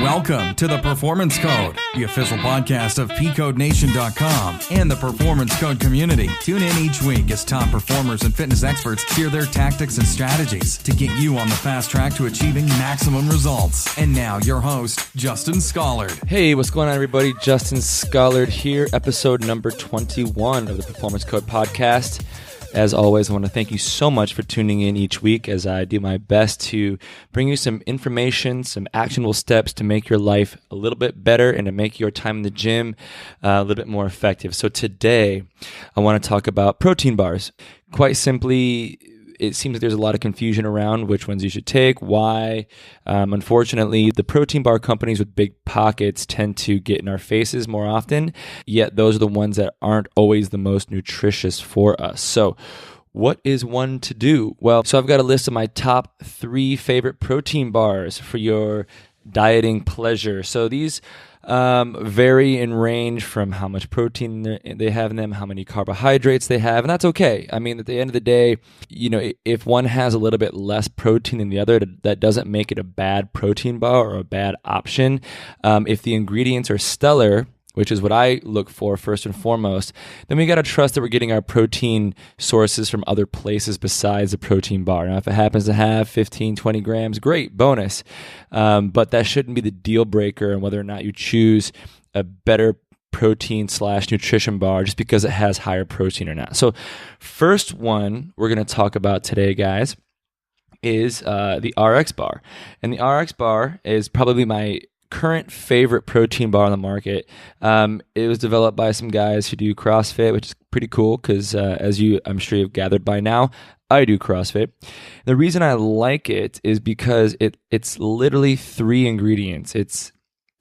Welcome to the Performance Code, the official podcast of PCodeNation.com and the Performance Code community. Tune in each week as top performers and fitness experts share their tactics and strategies to get you on the fast track to achieving maximum results. And now your host, Justin Scollard. Hey, what's going on, everybody? Justin Scollard here, episode number 21 of the Performance Code podcast. As always, I want to thank you so much for tuning in each week as I do my best to bring you some information, some actionable steps to make your life a little bit better and to make your time in the gym a little bit more effective. So today, I want to talk about protein bars. Quite simply, it seems like there's a lot of confusion around which ones you should take, why. Unfortunately, the protein bar companies with big pockets tend to get in our faces more often, yet those are the ones that aren't always the most nutritious for us. So what is one to do? Well, so I've got a list of my top 3 favorite protein bars for your dieting pleasure. So these vary in range from how much protein they have in them, how many carbohydrates they have, and that's okay. I mean, at the end of the day, you know, if one has a little bit less protein than the other, that doesn't make it a bad protein bar or a bad option. If the ingredients are stellar, which is what I look for first and foremost, then we got to trust that we're getting our protein sources from other places besides the protein bar. Now, if it happens to have 15, 20 grams, great, bonus. But that shouldn't be the deal breaker in whether or not you choose a better protein/nutrition bar just because it has higher protein or not. So first one we're going to talk about today, guys, is the RX bar. And the RX bar is probably my current favorite protein bar on the market. It was developed by some guys who do CrossFit, which is pretty cool because I'm sure you've gathered by now, I do CrossFit. The reason I like it is because it's literally 3 ingredients. It's,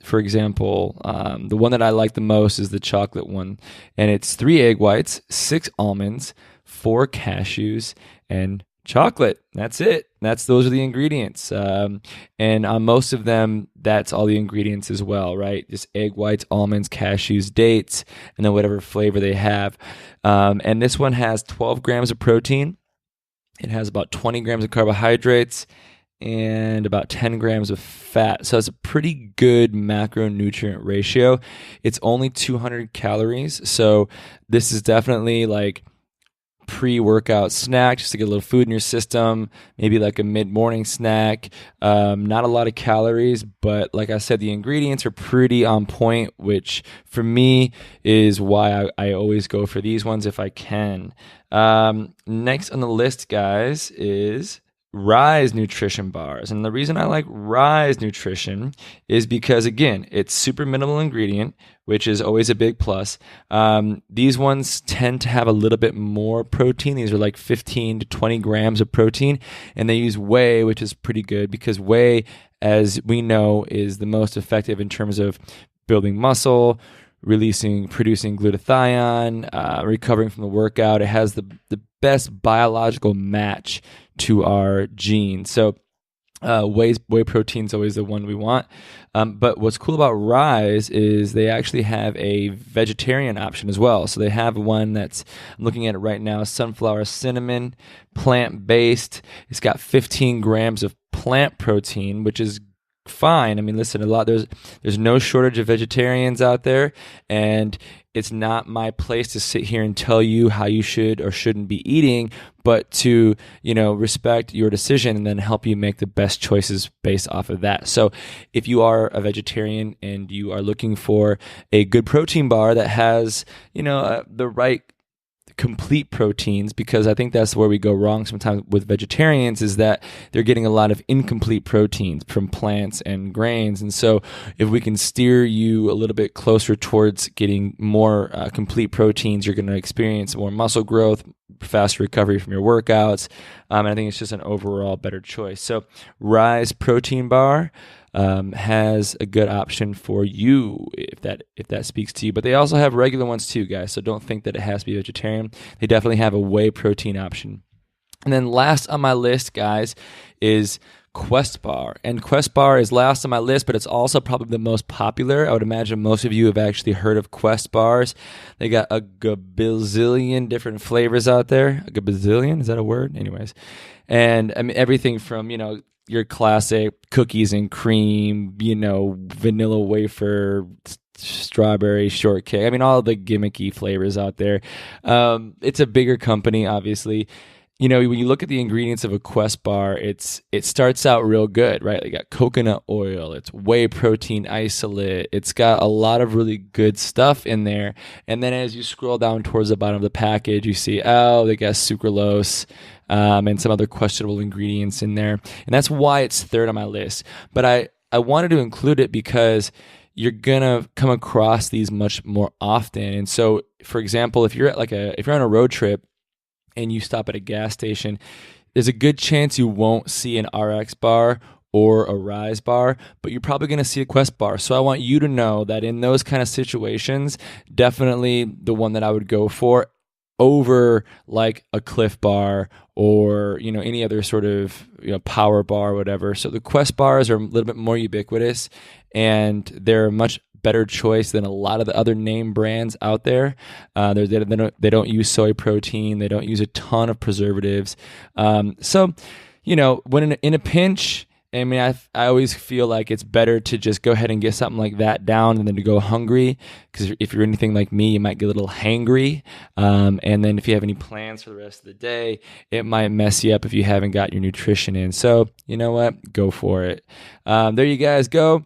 for example, the one that I like the most is the chocolate one, and it's 3 egg whites, 6 almonds, 4 cashews, and chocolate. That's it. Those are the ingredients. And on most of them, that's all the ingredients as well, right? Just egg whites, almonds, cashews, dates, and then whatever flavor they have. And this one has 12 grams of protein. It has about 20 grams of carbohydrates and about 10 grams of fat. So it's a pretty good macronutrient ratio. It's only 200 calories. So this is definitely like pre-workout snack, just to get a little food in your system, maybe like a mid-morning snack. Not a lot of calories, but like I said, the ingredients are pretty on point, which for me is why I always go for these ones if I can. Next on the list, guys, is Rise nutrition bars. And the reason I like Rise nutrition is because, again, it's super minimal ingredient, which is always a big plus. These ones tend to have a little bit more protein. These are like 15 to 20 grams of protein, and they use whey, which is pretty good because whey, as we know, is the most effective in terms of building muscle, producing glutathione, recovering from the workout. It has the best biological match to our genes. So whey protein is always the one we want. But what's cool about Rise is they actually have a vegetarian option as well. So they have one that's, I'm looking at it right now, sunflower cinnamon, plant-based. It's got 15 grams of plant protein, which is fine. I mean, listen, there's no shortage of vegetarians out there, and it's not my place to sit here and tell you how you should or shouldn't be eating, but to, respect your decision and then help you make the best choices based off of that. So if you are a vegetarian and you are looking for a good protein bar that has, the right complete proteins, because I think that's where we go wrong sometimes with vegetarians, is that they're getting a lot of incomplete proteins from plants and grains. And so if we can steer you a little bit closer towards getting more complete proteins, you're going to experience more muscle growth, faster recovery from your workouts. And I think it's just an overall better choice. So Rise protein bar has a good option for you if that speaks to you. But they also have regular ones too, guys. So don't think that it has to be vegetarian. They definitely have a whey protein option. And then last on my list, guys, is Quest Bar. And Quest Bar is last on my list, but it's also probably the most popular. I would imagine most of you have actually heard of Quest Bars. They got a gazillion different flavors out there. A gazillion? Is that a word? Anyways. And I mean, everything from, your classic cookies and cream, vanilla wafer, strawberry shortcake. I mean, all the gimmicky flavors out there. It's a bigger company, obviously. When you look at the ingredients of a Quest bar, it starts out real good, right? They got coconut oil, it's whey protein isolate, it's got a lot of really good stuff in there. And then as you scroll down towards the bottom of the package, you see, they got sucralose and some other questionable ingredients in there. And that's why it's third on my list. But I wanted to include it because you're gonna come across these much more often. And so, for example, if you're on a road trip and you stop at a gas station, there's a good chance you won't see an RX bar or a Rise bar, but you're probably going to see a Quest bar. So I want you to know that in those kind of situations, definitely the one that I would go for over like a Cliff bar or any other sort of power bar or whatever. So the Quest bars are a little bit more ubiquitous, and they're a much better choice than a lot of the other name brands out there. They don't use soy protein. They don't use a ton of preservatives. So when in a pinch, I mean, I always feel like it's better to just go ahead and get something like that down than to go hungry, because if you're anything like me, you might get a little hangry. And then if you have any plans for the rest of the day, it might mess you up if you haven't got your nutrition in. So you know what? Go for it. There you guys go.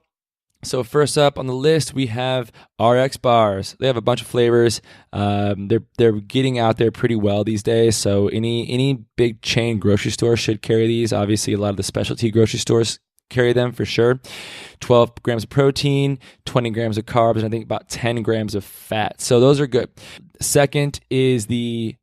So first up on the list, we have RX bars. They have a bunch of flavors. They're getting out there pretty well these days. So any big chain grocery store should carry these. Obviously, a lot of the specialty grocery stores carry them for sure. 12 grams of protein, 20 grams of carbs, and I think about 10 grams of fat. So those are good. Second is the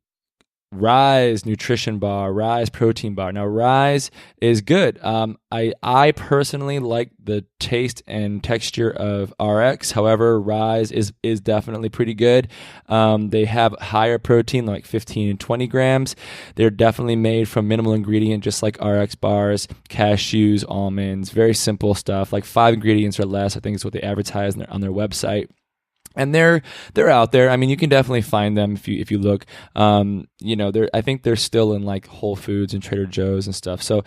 Rise nutrition bar, Rise protein bar. Now Rise is good. I personally like the taste and texture of RX. However, Rise is definitely pretty good. They have higher protein, like 15 and 20 grams. They're definitely made from minimal ingredient, just like RX bars, cashews, almonds, very simple stuff, like 5 ingredients or less, I think is what they advertise on their website. And they're out there. I mean, you can definitely find them if you look. I think they're still in like Whole Foods and Trader Joe's and stuff. So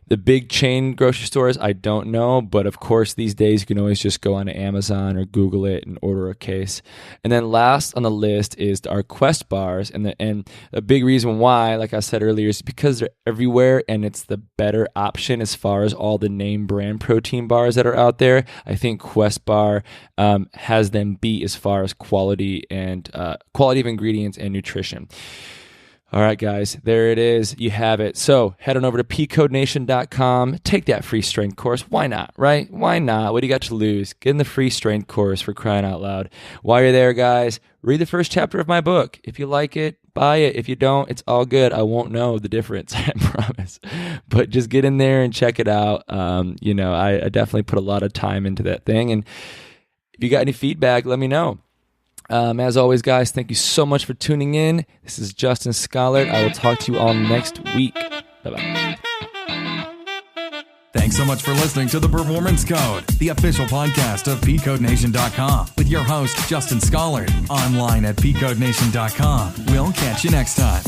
the big chain grocery stores, I don't know, but of course these days you can always just go on to Amazon or Google it and order a case. And then last on the list is our Quest bars, and the big reason why, like I said earlier, is because they're everywhere and it's the better option as far as all the name brand protein bars that are out there. I think Quest bar has them beat as far as quality of ingredients and nutrition. All right, guys, there it is. You have it. So head on over to pcodenation.com. Take that free strength course. Why not, right? Why not? What do you got to lose? Get in the free strength course, for crying out loud. While you're there, guys, read the first chapter of my book. If you like it, buy it. If you don't, it's all good. I won't know the difference, I promise. But just get in there and check it out. I definitely put a lot of time into that thing. And if you got any feedback, let me know. As always, guys, thank you so much for tuning in. This is Justin Scholar. I will talk to you all next week. Bye-bye. Thanks so much for listening to The Performance Code, the official podcast of PCodeNation.com, with your host, Justin Scholar, online at PCodeNation.com. We'll catch you next time.